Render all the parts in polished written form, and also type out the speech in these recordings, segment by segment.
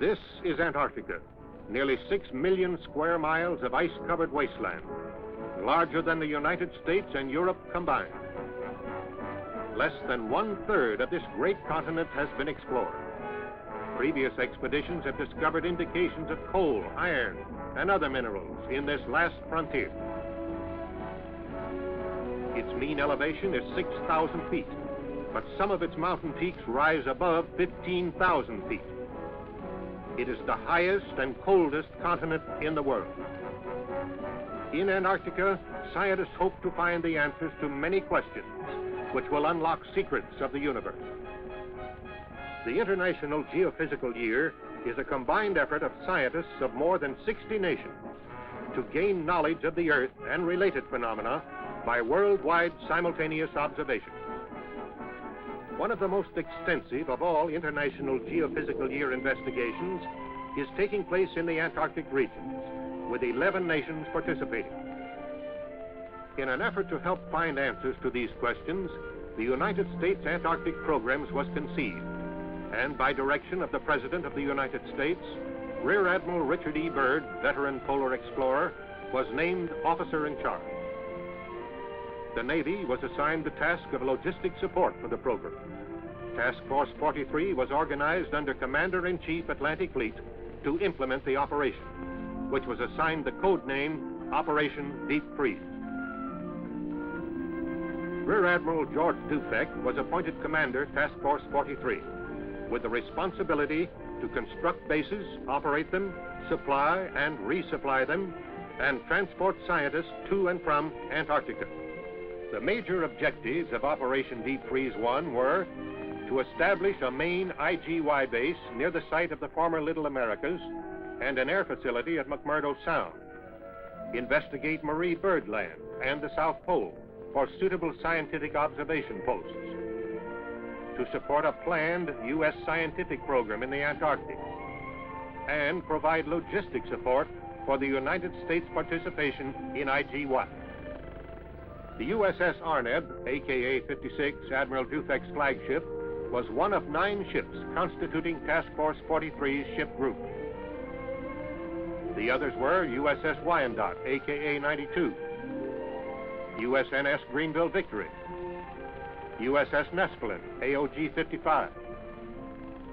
This is Antarctica, nearly 6 million square miles of ice-covered wasteland, larger than the United States and Europe combined. Less than 1/3 of this great continent has been explored. Previous expeditions have discovered indications of coal, iron, and other minerals in this last frontier. Its mean elevation is 6,000 feet, but some of its mountain peaks rise above 15,000 feet. It is the highest and coldest continent in the world. In Antarctica, scientists hope to find the answers to many questions, which will unlock secrets of the universe. The International Geophysical Year is a combined effort of scientists of more than 60 nations to gain knowledge of the Earth and related phenomena by worldwide simultaneous observations. One of the most extensive of all International Geophysical Year investigations is taking place in the Antarctic regions, with 11 nations participating. In an effort to help find answers to these questions, the United States Antarctic Programs was conceived, and by direction of the President of the United States, Rear Admiral Richard E. Byrd, veteran polar explorer, was named officer in charge. The Navy was assigned the task of logistic support for the program. Task Force 43 was organized under Commander-in-Chief Atlantic Fleet to implement the operation, which was assigned the code name Operation Deep Freeze. Rear Admiral George Dufek was appointed Commander Task Force 43, with the responsibility to construct bases, operate them, supply and resupply them, and transport scientists to and from Antarctica. The major objectives of Operation Deep Freeze 1 were to establish a main IGY base near the site of the former Little Americas and an air facility at McMurdo Sound, investigate Marie Byrd Land and the South Pole for suitable scientific observation posts, to support a planned U.S. scientific program in the Antarctic, and provide logistic support for the United States participation in IGY. The USS Arneb, aka 56, Admiral Dufek's flagship, was one of 9 ships constituting Task Force 43's ship group. The others were USS Wyandotte, aka 92, USNS Greenville Victory, USS Nespelin, AOG 55,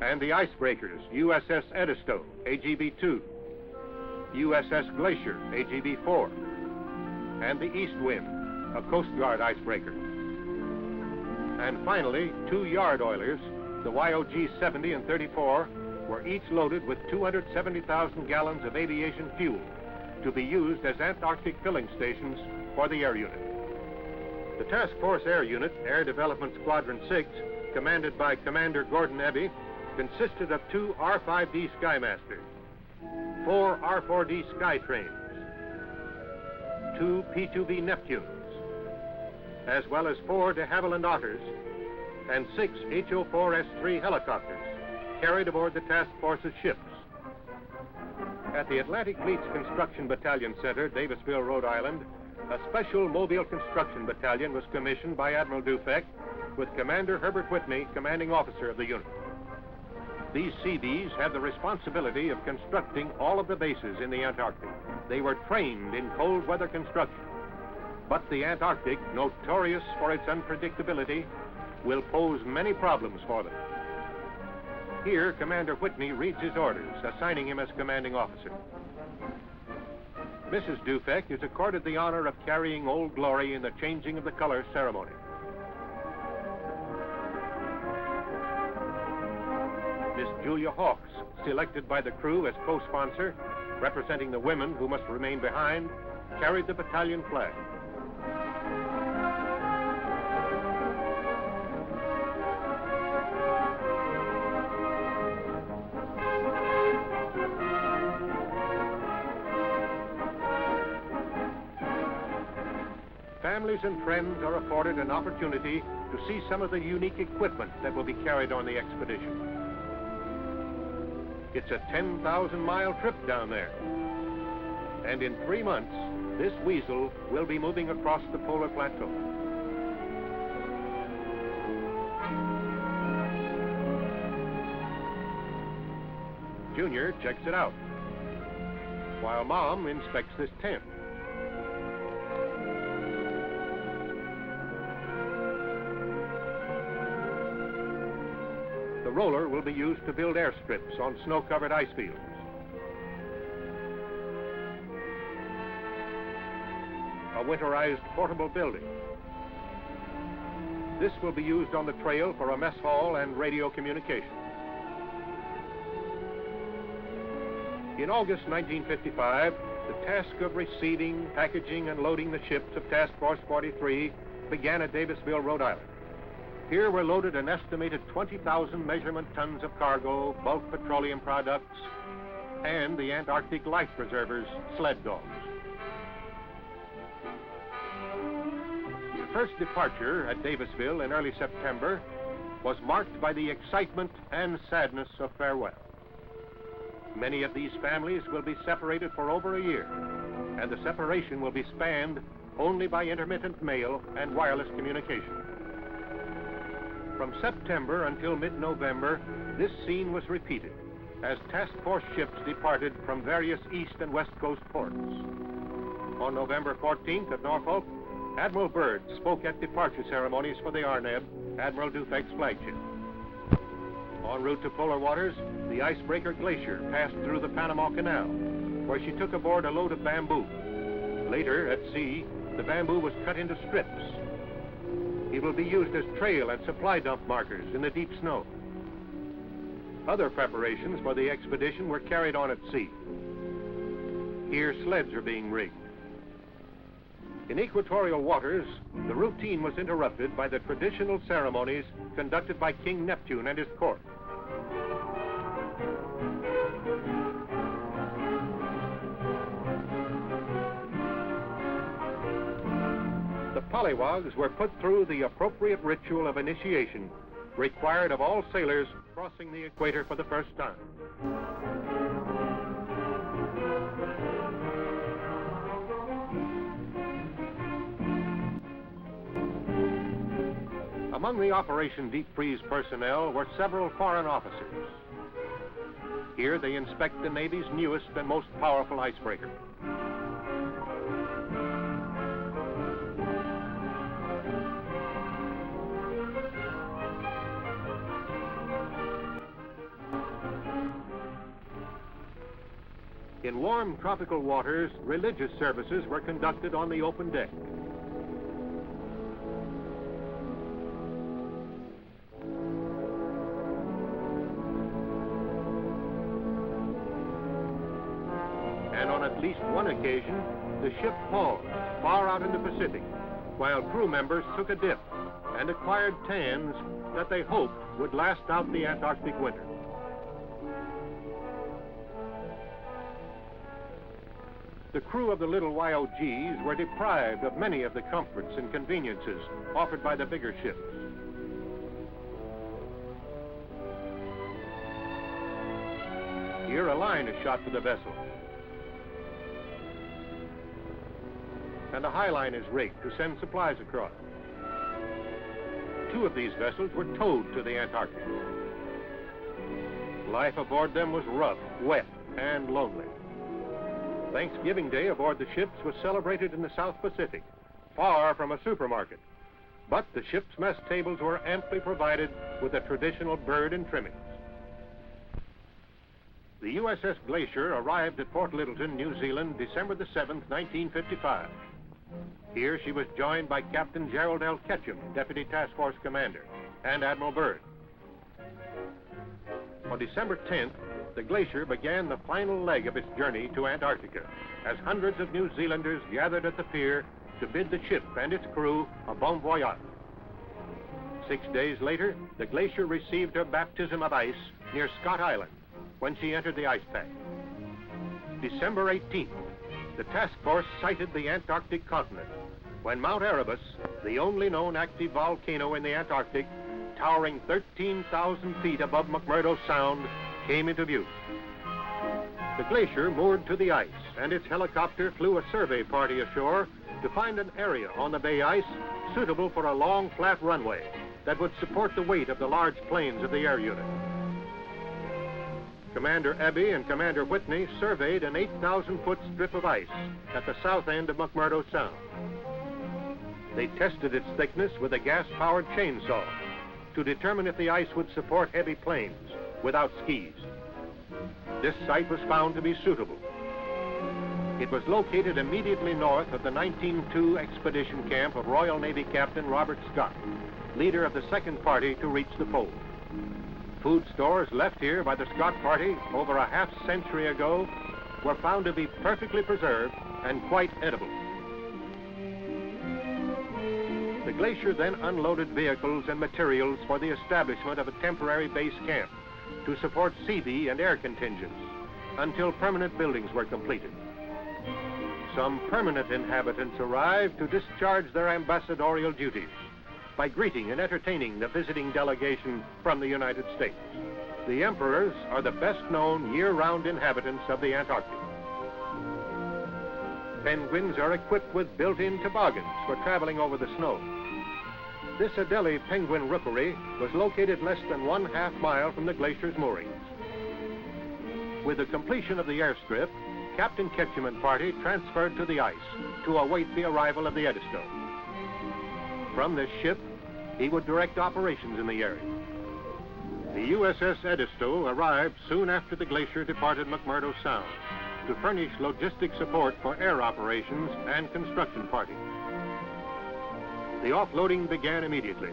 and the icebreakers USS Edisto, AGB 2, USS Glacier, AGB 4, and the East Wind, a Coast Guard icebreaker. And finally, 2 yard oilers, the YOG 70 and 34, were each loaded with 270,000 gallons of aviation fuel to be used as Antarctic filling stations for the air unit. The Task Force Air Unit, Air Development Squadron 6, commanded by Commander Gordon Eby, consisted of 2 R-5D Skymasters, 4 R-4D Skytrains, 2 P-2V Neptunes, as well as 4 de Havilland Otters and 6 HO-4S3 helicopters carried aboard the task force's ships. At the Atlantic Fleet's Construction Battalion Center, Davisville, Rhode Island, a special mobile construction battalion was commissioned by Admiral Dufek, with Commander Herbert Whitney, commanding officer of the unit. These Seabees had the responsibility of constructing all of the bases in the Antarctic. They were trained in cold weather construction. But the Antarctic, notorious for its unpredictability, will pose many problems for them. Here, Commander Whitney reads his orders, assigning him as commanding officer. Mrs. Dufek is accorded the honor of carrying Old Glory in the changing of the colors ceremony. Miss Julia Hawks, selected by the crew as co-sponsor, representing the women who must remain behind, carried the battalion flag. Families and friends are afforded an opportunity to see some of the unique equipment that will be carried on the expedition. It's a 10,000-mile trip down there. And in 3 months, this weasel will be moving across the polar plateau. Jr. checks it out, while Mom inspects this tent. The roller will be used to build airstrips on snow-covered ice fields. A winterized portable building. This will be used on the trail for a mess hall and radio communication. In August 1955, the task of receiving, packaging, and loading the ships of Task Force 43 began at Davisville, Rhode Island. Here were loaded an estimated 20,000 measurement tons of cargo, bulk petroleum products, and the Antarctic life preservers, sled dogs. The first departure at Davisville in early September was marked by the excitement and sadness of farewell. Many of these families will be separated for over a year, and the separation will be spanned only by intermittent mail and wireless communication. From September until mid-November, this scene was repeated as task force ships departed from various east and west coast ports. On November 14th at Norfolk, Admiral Byrd spoke at departure ceremonies for the Arneb, Admiral Dufek's flagship. En route to polar waters, the icebreaker Glacier passed through the Panama Canal, where she took aboard a load of bamboo. Later, at sea, the bamboo was cut into strips. It will be used as trail and supply dump markers in the deep snow. Other preparations for the expedition were carried on at sea. Here, sleds are being rigged. In equatorial waters, the routine was interrupted by the traditional ceremonies conducted by King Neptune and his court. The pollywogs were put through the appropriate ritual of initiation required of all sailors crossing the equator for the first time. Among the Operation Deep Freeze personnel were several foreign officers. Here they inspect the Navy's newest and most powerful icebreaker. In warm tropical waters, religious services were conducted on the open deck. And on at least one occasion, the ship paused far out in the Pacific, while crew members took a dip and acquired tans that they hoped would last out the Antarctic winter. The crew of the little YOGs were deprived of many of the comforts and conveniences offered by the bigger ships. Here a line is shot to the vessel, and a high line is rigged to send supplies across. Two of these vessels were towed to the Antarctic. Life aboard them was rough, wet, and lonely. Thanksgiving Day aboard the ships was celebrated in the South Pacific, far from a supermarket. But the ship's mess tables were amply provided with the traditional bird and trimmings. The USS Glacier arrived at Port Littleton, New Zealand, December the 7th, 1955. Here she was joined by Captain Gerald L. Ketchum, Deputy Task Force Commander, and Admiral Byrd. On December 10th, the Glacier began the final leg of its journey to Antarctica, as hundreds of New Zealanders gathered at the pier to bid the ship and its crew a bon voyage. 6 days later, the Glacier received her baptism of ice near Scott Island when she entered the ice pack. December 18th, the task force sighted the Antarctic continent when Mount Erebus, the only known active volcano in the Antarctic, towering 13,000 feet above McMurdo Sound, came into view. The Glacier moored to the ice, and its helicopter flew a survey party ashore to find an area on the bay ice suitable for a long, flat runway that would support the weight of the large planes of the air unit. Commander Abbey and Commander Whitney surveyed an 8,000-foot strip of ice at the south end of McMurdo Sound. They tested its thickness with a gas-powered chainsaw to determine if the ice would support heavy planes without skis. This site was found to be suitable. It was located immediately north of the 1902 expedition camp of Royal Navy Captain Robert Scott, leader of the second party to reach the pole. Food stores left here by the Scott party over a half-century ago were found to be perfectly preserved and quite edible. The glacier then unloaded vehicles and materials for the establishment of a temporary base camp to support Seabee and air contingents until permanent buildings were completed. Some permanent inhabitants arrived to discharge their ambassadorial duties by greeting and entertaining the visiting delegation from the United States. The emperors are the best-known year-round inhabitants of the Antarctic. Penguins are equipped with built-in toboggans for traveling over the snow. This Adelie penguin rookery was located less than 1/2 mile from the glacier's moorings. With the completion of the airstrip, Captain Ketchum and party transferred to the ice to await the arrival of the Edisto. From this ship, he would direct operations in the area. The USS Edisto arrived soon after the glacier departed McMurdo Sound to furnish logistic support for air operations and construction parties. The offloading began immediately.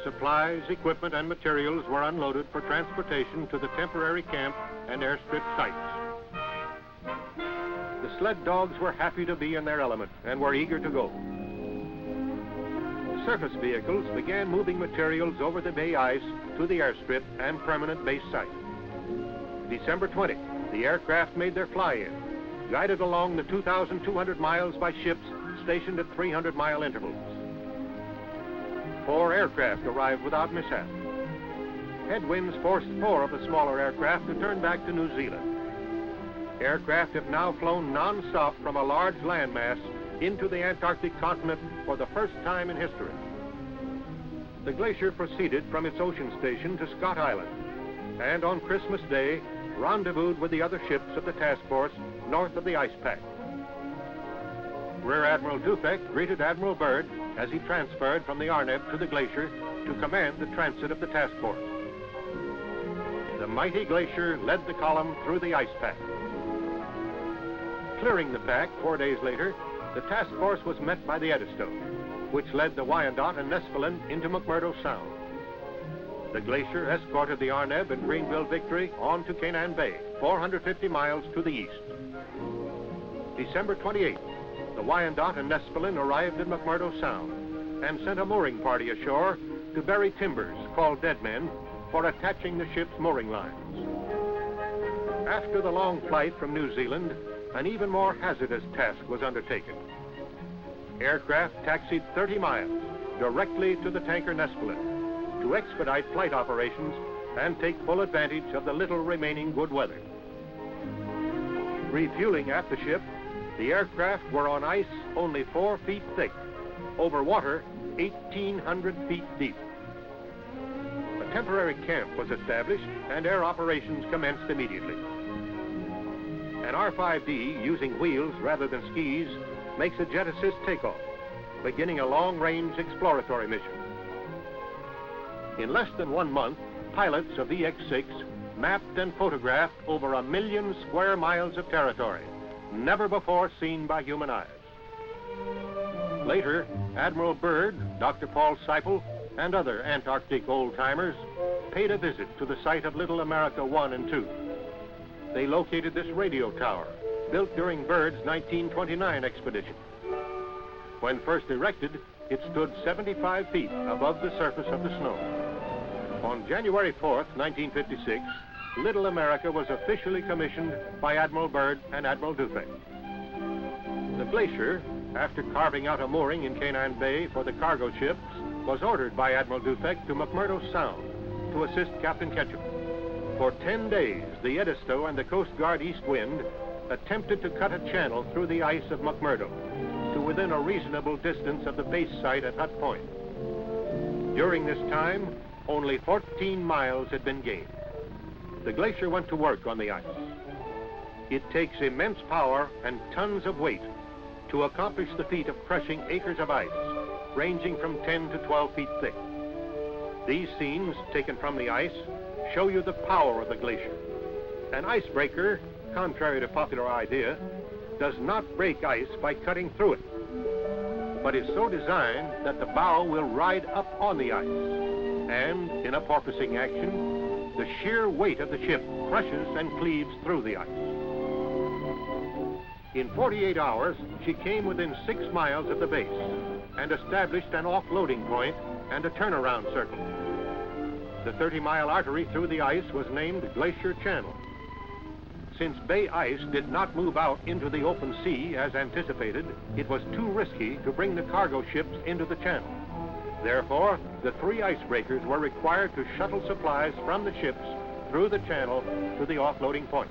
Supplies, equipment, and materials were unloaded for transportation to the temporary camp and airstrip sites. The sled dogs were happy to be in their element and were eager to go. Surface vehicles began moving materials over the bay ice to the airstrip and permanent base site. December 20, the aircraft made their fly-in, guided along the 2,200 miles by ships stationed at 300-mile intervals. 4 aircraft arrived without mishap. Headwinds forced 4 of the smaller aircraft to turn back to New Zealand. Aircraft have now flown non-stop from a large landmass into the Antarctic continent for the first time in history. The glacier proceeded from its ocean station to Scott Island, and on Christmas Day, rendezvoused with the other ships of the task force north of the ice pack. Rear Admiral Dufek greeted Admiral Byrd as he transferred from the Arneb to the glacier to command the transit of the task force. The mighty glacier led the column through the ice pack. Clearing the pack 4 days later, the task force was met by the Edisto, which led the Wyandot and Nespelin into McMurdo Sound. The glacier escorted the Arneb and Greenville Victory on to Canaan Bay, 450 miles to the east. December 28th, the Wyandot and Nespelin arrived in McMurdo Sound and sent a mooring party ashore to bury timbers, called dead men, for attaching the ship's mooring lines. After the long flight from New Zealand, an even more hazardous task was undertaken. Aircraft taxied 30 miles directly to the tanker Nespelin to expedite flight operations and take full advantage of the little remaining good weather. Refueling at the ship, the aircraft were on ice only 4 feet thick, over water 1,800 feet deep. A temporary camp was established and air operations commenced immediately. An R-5D, using wheels rather than skis, makes a jet assist takeoff, beginning a long-range exploratory mission. In less than 1 month, pilots of VX-6 mapped and photographed over 1 million square miles of territory, never before seen by human eyes. Later, Admiral Byrd, Dr. Paul Seipel, and other Antarctic old-timers paid a visit to the site of Little America 1 and 2. They located this radio tower, built during Byrd's 1929 expedition. When first erected, it stood 75 feet above the surface of the snow. On January 4th, 1956, Little America was officially commissioned by Admiral Byrd and Admiral Dufek. The glacier, after carving out a mooring in Canaan Bay for the cargo ships, was ordered by Admiral Dufek to McMurdo Sound to assist Captain Ketchum. For 10 days, the Edisto and the Coast Guard East Wind attempted to cut a channel through the ice of McMurdo to within a reasonable distance of the base site at Hut Point. During this time, only 14 miles had been gained. the glacier went to work on the ice. It takes immense power and tons of weight to accomplish the feat of crushing acres of ice, ranging from 10 to 12 feet thick. These scenes, taken from the ice, show you the power of the glacier. An icebreaker, contrary to popular idea, does not break ice by cutting through it, but is so designed that the bow will ride up on the ice, and in a porpoising action, the sheer weight of the ship crushes and cleaves through the ice. In 48 hours, she came within 6 miles of the base and established an offloading point and a turnaround circle. The 30-mile artery through the ice was named Glacier Channel. Since bay ice did not move out into the open sea as anticipated, it was too risky to bring the cargo ships into the channel. Therefore, the 3 icebreakers were required to shuttle supplies from the ships through the channel to the offloading point.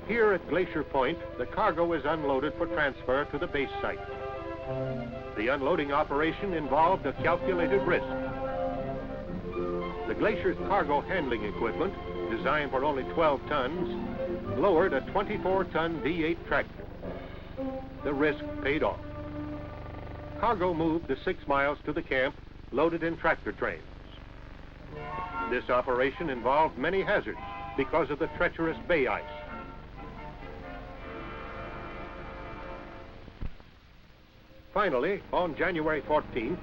Here at Glacier Point, the cargo is unloaded for transfer to the base site. The unloading operation involved a calculated risk. The Glacier's cargo handling equipment, designed for only 12 tons, lowered a 24-ton D8 tractor. The risk paid off. Cargo moved the 6 miles to the camp, loaded in tractor trains. This operation involved many hazards because of the treacherous bay ice. Finally, on January 14th,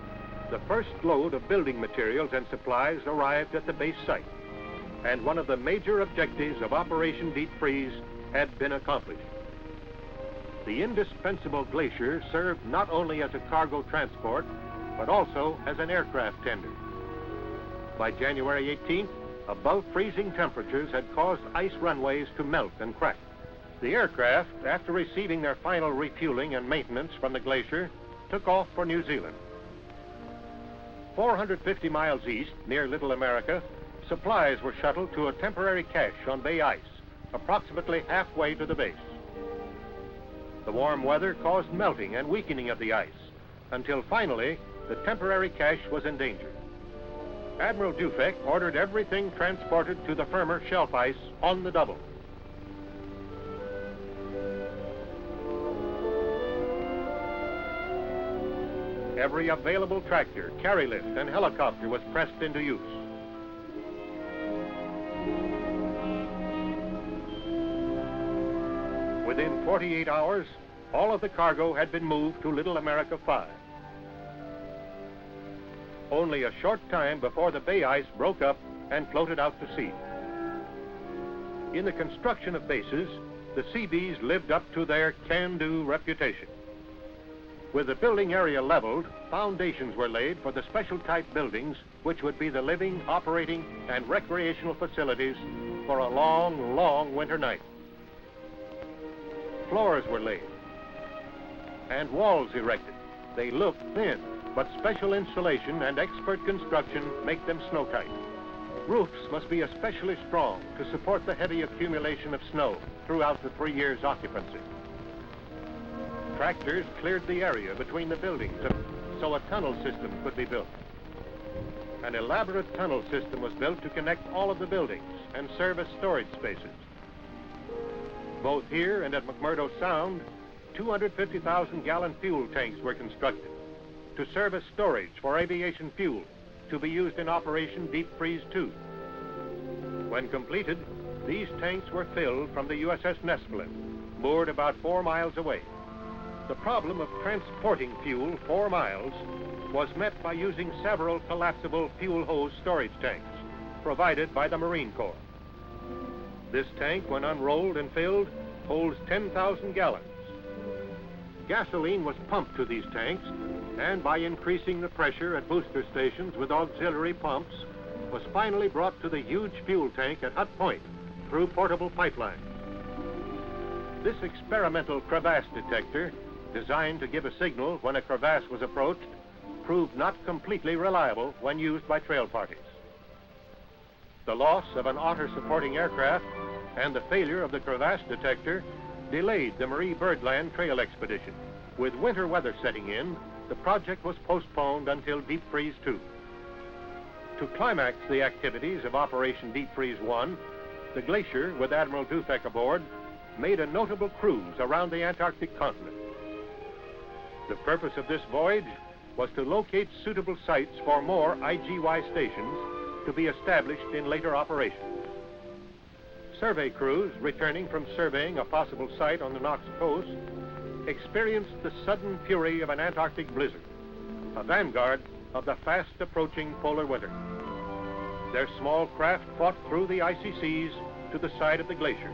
the first load of building materials and supplies arrived at the base site, and one of the major objectives of Operation Deep Freeze had been accomplished. The indispensable glacier served not only as a cargo transport, but also as an aircraft tender. By January 18th, above freezing temperatures had caused ice runways to melt and crack. The aircraft, after receiving their final refueling and maintenance from the glacier, took off for New Zealand. 450 miles east, near Little America, supplies were shuttled to a temporary cache on bay ice, approximately halfway to the base. The warm weather caused melting and weakening of the ice, until finally the temporary cache was endangered. Admiral Dufek ordered everything transported to the firmer shelf ice on the double. Every available tractor, carry lift, and helicopter was pressed into use. Within 48 hours, all of the cargo had been moved to Little America 5. Only a short time before the bay ice broke up and floated out to sea. In the construction of bases, the Seabees lived up to their can-do reputation. With the building area leveled, foundations were laid for the special type buildings which would be the living, operating, and recreational facilities for a long, long winter night. Floors were laid and walls erected. They look thin, but special insulation and expert construction make them snow-tight. Roofs must be especially strong to support the heavy accumulation of snow throughout the 3 years' occupancy. Tractors cleared the area between the buildings so a tunnel system could be built. An elaborate tunnel system was built to connect all of the buildings and serve as storage spaces. Both here and at McMurdo Sound, 250,000-gallon fuel tanks were constructed to serve as storage for aviation fuel to be used in Operation Deep Freeze 2. When completed, these tanks were filled from the USS Nespelin, moored about 4 miles away. The problem of transporting fuel 4 miles was met by using several collapsible fuel hose storage tanks provided by the Marine Corps. This tank, when unrolled and filled, holds 10,000 gallons. Gasoline was pumped to these tanks, and by increasing the pressure at booster stations with auxiliary pumps, was finally brought to the huge fuel tank at Hut Point through portable pipelines. This experimental crevasse detector, designed to give a signal when a crevasse was approached, proved not completely reliable when used by trail parties. The loss of an otter supporting aircraft and the failure of the crevasse detector delayed the Marie Birdland trail expedition. With winter weather setting in, the project was postponed until Deep Freeze 2. To climax the activities of Operation Deep Freeze 1, the Glacier, with Admiral Dufek aboard, made a notable cruise around the Antarctic continent. The purpose of this voyage was to locate suitable sites for more IGY stations to be established in later operations. Survey crews returning from surveying a possible site on the Knox coast experienced the sudden fury of an Antarctic blizzard, a vanguard of the fast-approaching polar winter. Their small craft fought through the icy seas to the side of the glacier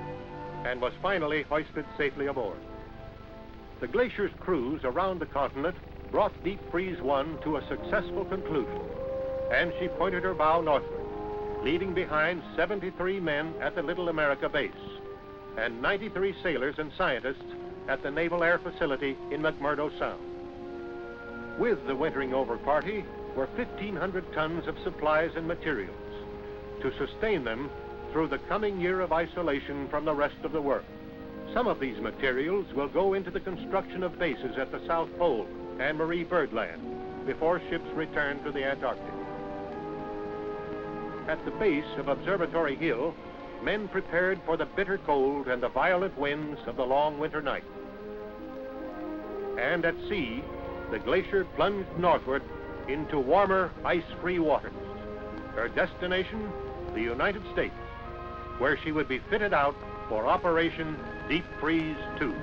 and was finally hoisted safely aboard. The Glacier's cruise around the continent brought Deep Freeze 1 to a successful conclusion, and she pointed her bow northward, leaving behind 73 men at the Little America base and 93 sailors and scientists at the Naval Air Facility in McMurdo Sound. With the wintering over party were 1,500 tons of supplies and materials to sustain them through the coming year of isolation from the rest of the world. Some of these materials will go into the construction of bases at the South Pole and Marie Birdland before ships return to the Antarctic. At the base of Observatory Hill, men prepared for the bitter cold and the violent winds of the long winter night. And at sea, the Glacier plunged northward into warmer, ice-free waters. Her destination, the United States, where she would be fitted out for Operation Deep Freeze 2.